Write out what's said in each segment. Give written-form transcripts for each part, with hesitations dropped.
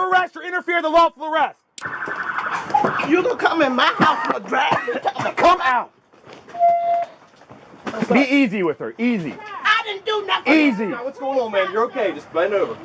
arrest or interfere with the lawful arrest. You gonna come in my house and drag me? Come out. Be easy with her. Easy. I didn't do nothing. Easy. What's going on, man? You're okay. Just bend over.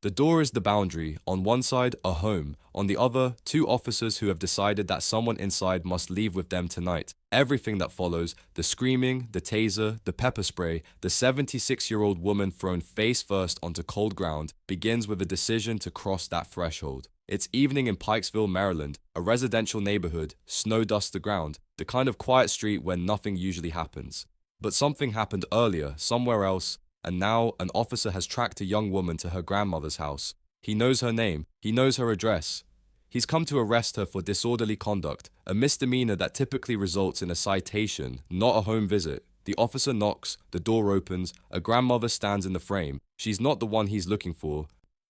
The door is the boundary. On one side, a home. On the other, two officers who have decided that someone inside must leave with them tonight. Everything that follows, the screaming, the taser, the pepper spray, the 76-year-old woman thrown face first onto cold ground, begins with a decision to cross that threshold. It's evening in Pikesville, Maryland, a residential neighborhood, snow dusts the ground, the kind of quiet street where nothing usually happens. But something happened earlier, somewhere else, and now an officer has tracked a young woman to her grandmother's house. He knows her name, he knows her address. He's come to arrest her for disorderly conduct, a misdemeanor that typically results in a citation, not a home visit. The officer knocks, the door opens, a grandmother stands in the frame. She's not the one he's looking for,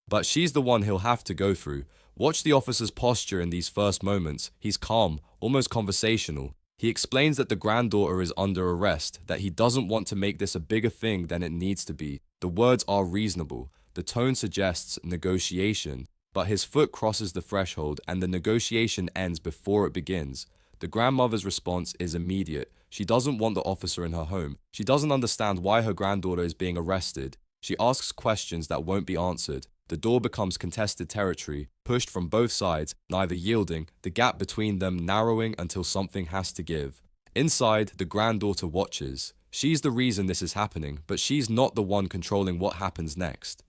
but she's the one he'll have to go through. Watch the officer's posture in these first moments. He's calm, almost conversational. He explains that the granddaughter is under arrest, that he doesn't want to make this a bigger thing than it needs to be. The words are reasonable. The tone suggests negotiation, but his foot crosses the threshold and the negotiation ends before it begins. The grandmother's response is immediate. She doesn't want the officer in her home. She doesn't understand why her granddaughter is being arrested. She asks questions that won't be answered. The door becomes contested territory, pushed from both sides, neither yielding, the gap between them narrowing until something has to give. Inside, the granddaughter watches. She's the reason this is happening, but she's not the one controlling what happens next.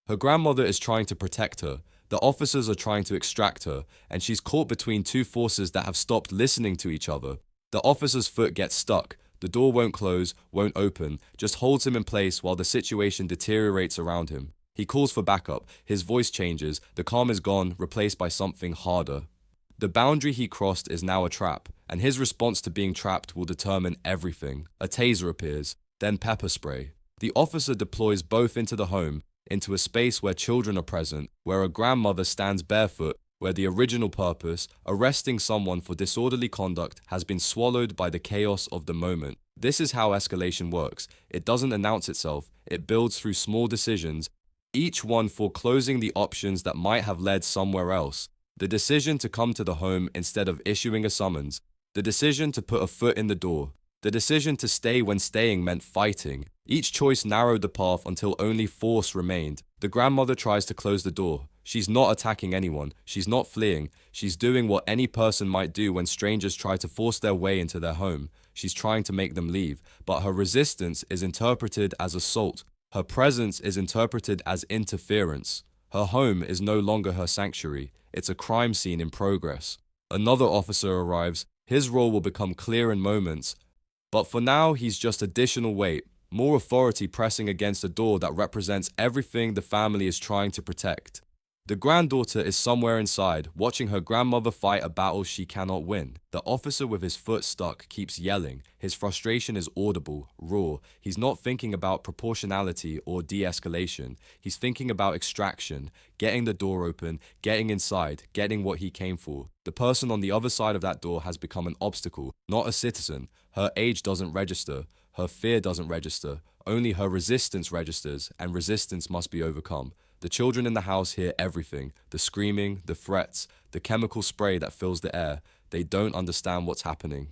Her grandmother is trying to protect her. The officers are trying to extract her, and she's caught between two forces that have stopped listening to each other. The officer's foot gets stuck. The door won't close, won't open, just holds him in place while the situation deteriorates around him. He calls for backup, his voice changes, the calm is gone, replaced by something harder. The boundary he crossed is now a trap, and his response to being trapped will determine everything. A taser appears, then pepper spray. The officer deploys both into the home, into a space where children are present, where a grandmother stands barefoot, where the original purpose, arresting someone for disorderly conduct, has been swallowed by the chaos of the moment. This is how escalation works. It doesn't announce itself, it builds through small decisions, each one foreclosing the options that might have led somewhere else. The decision to come to the home instead of issuing a summons. The decision to put a foot in the door. The decision to stay when staying meant fighting. Each choice narrowed the path until only force remained. The grandmother tries to close the door. She's not attacking anyone. She's not fleeing. She's doing what any person might do when strangers try to force their way into their home. She's trying to make them leave. But her resistance is interpreted as assault. Her presence is interpreted as interference. Her home is no longer her sanctuary. It's a crime scene in progress. Another officer arrives. His role will become clear in moments. But for now, he's just additional weight, more authority pressing against a door that represents everything the family is trying to protect. The granddaughter is somewhere inside, watching her grandmother fight a battle she cannot win. The officer with his foot stuck keeps yelling. His frustration is audible, raw. He's not thinking about proportionality or de-escalation. He's thinking about extraction, getting the door open, getting inside, getting what he came for. The person on the other side of that door has become an obstacle, not a citizen. Her age doesn't register. Her fear doesn't register. Only her resistance registers, and resistance must be overcome. The children in the house hear everything, the screaming, the threats, the chemical spray that fills the air. They don't understand what's happening.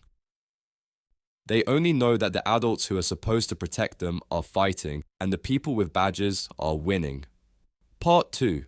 They only know that the adults who are supposed to protect them are fighting, and the people with badges are winning. Part 2.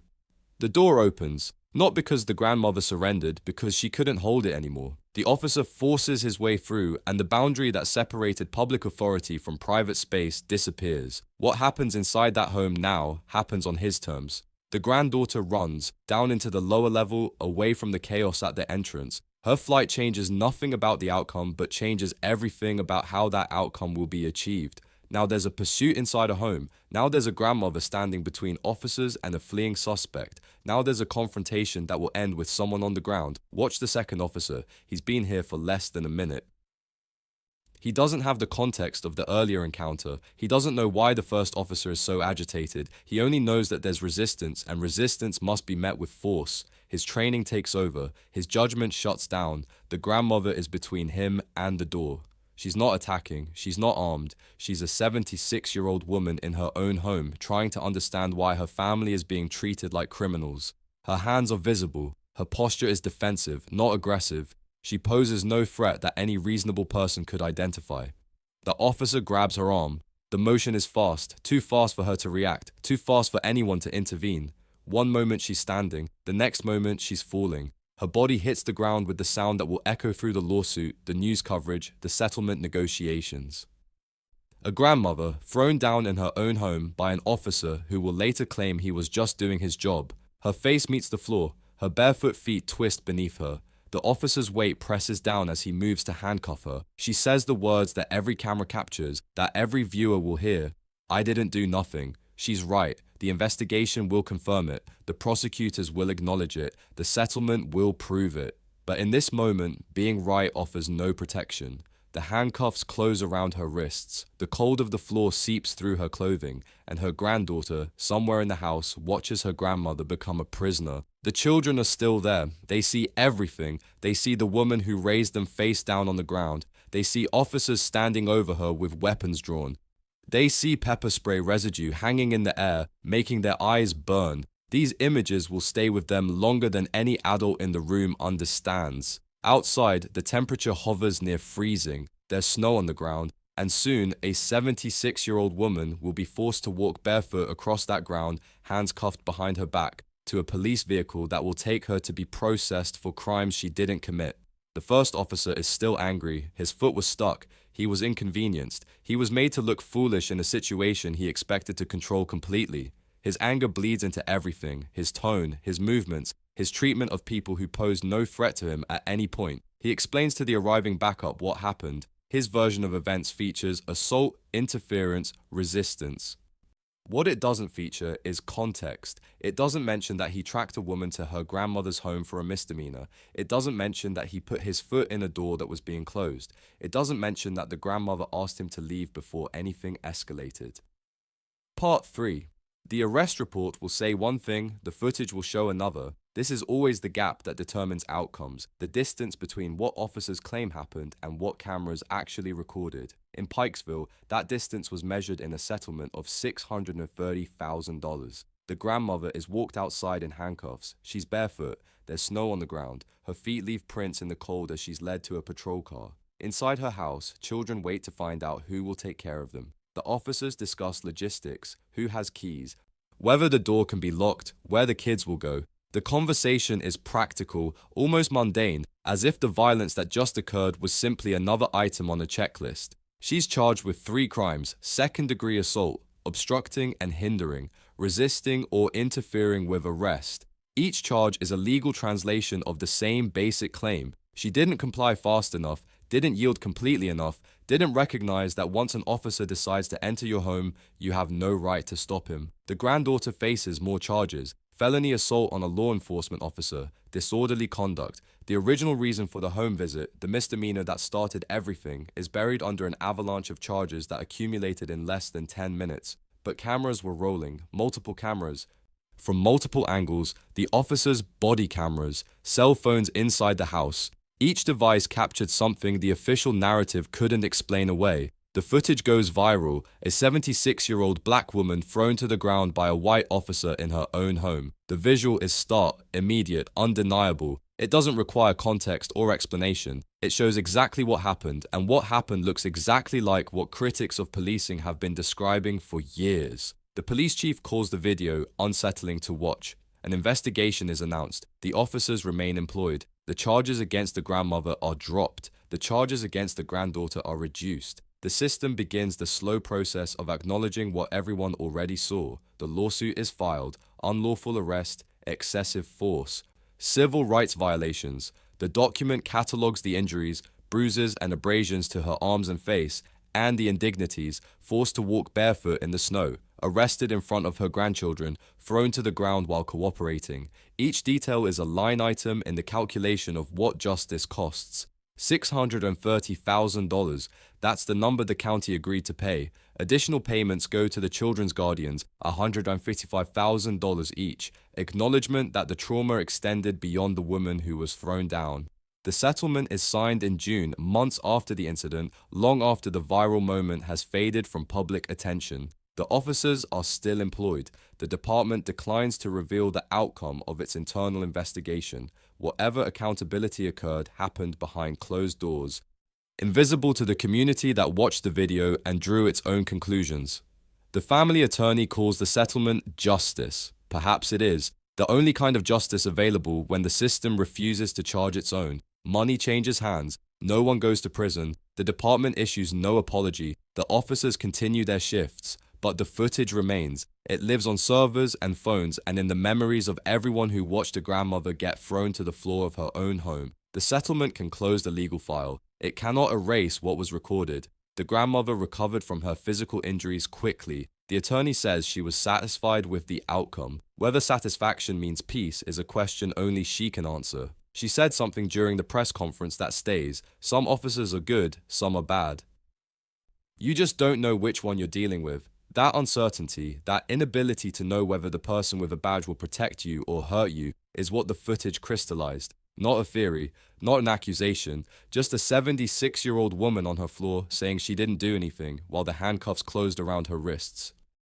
The door opens, not because the grandmother surrendered, because she couldn't hold it anymore. The officer forces his way through, and the boundary that separated public authority from private space disappears. What happens inside that home now happens on his terms. The granddaughter runs, down into the lower level, away from the chaos at the entrance. Her flight changes nothing about the outcome, but changes everything about how that outcome will be achieved. Now there's a pursuit inside a home. Now there's a grandmother standing between officers and a fleeing suspect. Now there's a confrontation that will end with someone on the ground. Watch the second officer. He's been here for less than a minute. He doesn't have the context of the earlier encounter. He doesn't know why the first officer is so agitated. He only knows that there's resistance, and resistance must be met with force. His training takes over. His judgment shuts down. The grandmother is between him and the door. She's not attacking, she's not armed, she's a 76-year-old woman in her own home trying to understand why her family is being treated like criminals. Her hands are visible, her posture is defensive, not aggressive. She poses no threat that any reasonable person could identify. The officer grabs her arm. The motion is fast, too fast for her to react, too fast for anyone to intervene. One moment she's standing, the next moment she's falling. Her body hits the ground with the sound that will echo through the lawsuit, the news coverage, the settlement negotiations. A grandmother thrown down in her own home by an officer who will later claim he was just doing his job. Her face meets the floor, her barefoot feet twist beneath her. The officer's weight presses down as he moves to handcuff her. She says the words that every camera captures, that every viewer will hear. "I didn't do nothing." She's right. The investigation will confirm it. The prosecutors will acknowledge it. The settlement will prove it. But in this moment, being right offers no protection. The handcuffs close around her wrists. The cold of the floor seeps through her clothing, and her granddaughter, somewhere in the house, watches her grandmother become a prisoner. The children are still there. They see everything. They see the woman who raised them face down on the ground. They see officers standing over her with weapons drawn. They see pepper spray residue hanging in the air, making their eyes burn. These images will stay with them longer than any adult in the room understands. Outside, the temperature hovers near freezing. There's snow on the ground, and soon a 76-year-old woman will be forced to walk barefoot across that ground, hands cuffed behind her back, to a police vehicle that will take her to be processed for crimes she didn't commit. The first officer is still angry. His foot was stuck. He was inconvenienced. He was made to look foolish in a situation he expected to control completely. His anger bleeds into everything, his tone, his movements, his treatment of people who posed no threat to him at any point. He explains to the arriving backup what happened. His version of events features assault, interference, resistance. What it doesn't feature is context. It doesn't mention that he tracked a woman to her grandmother's home for a misdemeanor. It doesn't mention that he put his foot in a door that was being closed. It doesn't mention that the grandmother asked him to leave before anything escalated. Part 3. The arrest report will say one thing, the footage will show another. This is always the gap that determines outcomes, the distance between what officers claim happened and what cameras actually recorded. In Pikesville, that distance was measured in a settlement of $630,000. The grandmother is walked outside in handcuffs. She's barefoot. There's snow on the ground. Her feet leave prints in the cold as she's led to a patrol car. Inside her house, children wait to find out who will take care of them. The officers discuss logistics, who has keys, whether the door can be locked, where the kids will go. The conversation is practical, almost mundane, as if the violence that just occurred was simply another item on a checklist. She's charged with 3 crimes: second-degree assault, obstructing and hindering, resisting or interfering with arrest. Each charge is a legal translation of the same basic claim. She didn't comply fast enough, didn't yield completely enough, didn't recognize that once an officer decides to enter your home, you have no right to stop him. The granddaughter faces more charges: felony assault on a law enforcement officer, disorderly conduct. The original reason for the home visit, the misdemeanor that started everything, is buried under an avalanche of charges that accumulated in less than 10 minutes. But cameras were rolling, multiple cameras. From multiple angles, the officers' body cameras, cell phones inside the house. Each device captured something the official narrative couldn't explain away. The footage goes viral, a 76-year-old black woman thrown to the ground by a white officer in her own home. The visual is stark, immediate, undeniable. It doesn't require context or explanation. It shows exactly what happened, and what happened looks exactly like what critics of policing have been describing for years. The police chief calls the video unsettling to watch. An investigation is announced. The officers remain employed. The charges against the grandmother are dropped. The charges against the granddaughter are reduced. The system begins the slow process of acknowledging what everyone already saw. The lawsuit is filed. Unlawful arrest, excessive force, civil rights violations. The document catalogues the injuries, bruises and abrasions to her arms and face, and the indignities: forced to walk barefoot in the snow, arrested in front of her grandchildren, thrown to the ground while cooperating. Each detail is a line item in the calculation of what justice costs. $630,000. That's the number the county agreed to pay. Additional payments go to the children's guardians, $155,000 each. Acknowledgement that the trauma extended beyond the woman who was thrown down. The settlement is signed in June, months after the incident, long after the viral moment has faded from public attention. The officers are still employed. The department declines to reveal the outcome of its internal investigation. Whatever accountability occurred happened behind closed doors, invisible to the community that watched the video and drew its own conclusions. The family attorney calls the settlement justice. Perhaps it is. The only kind of justice available when the system refuses to charge its own. Money changes hands. No one goes to prison. The department issues no apology. The officers continue their shifts. But the footage remains. It lives on servers and phones and in the memories of everyone who watched a grandmother get thrown to the floor of her own home. The settlement can close the legal file. It cannot erase what was recorded. The grandmother recovered from her physical injuries quickly. The attorney says she was satisfied with the outcome. Whether satisfaction means peace is a question only she can answer. She said something during the press conference that stays. Some officers are good, some are bad. You just don't know which one you're dealing with. That uncertainty, that inability to know whether the person with a badge will protect you or hurt you, is what the footage crystallized. Not a theory, not an accusation, just a 76-year-old woman on her floor saying she didn't do anything while the handcuffs closed around her wrists.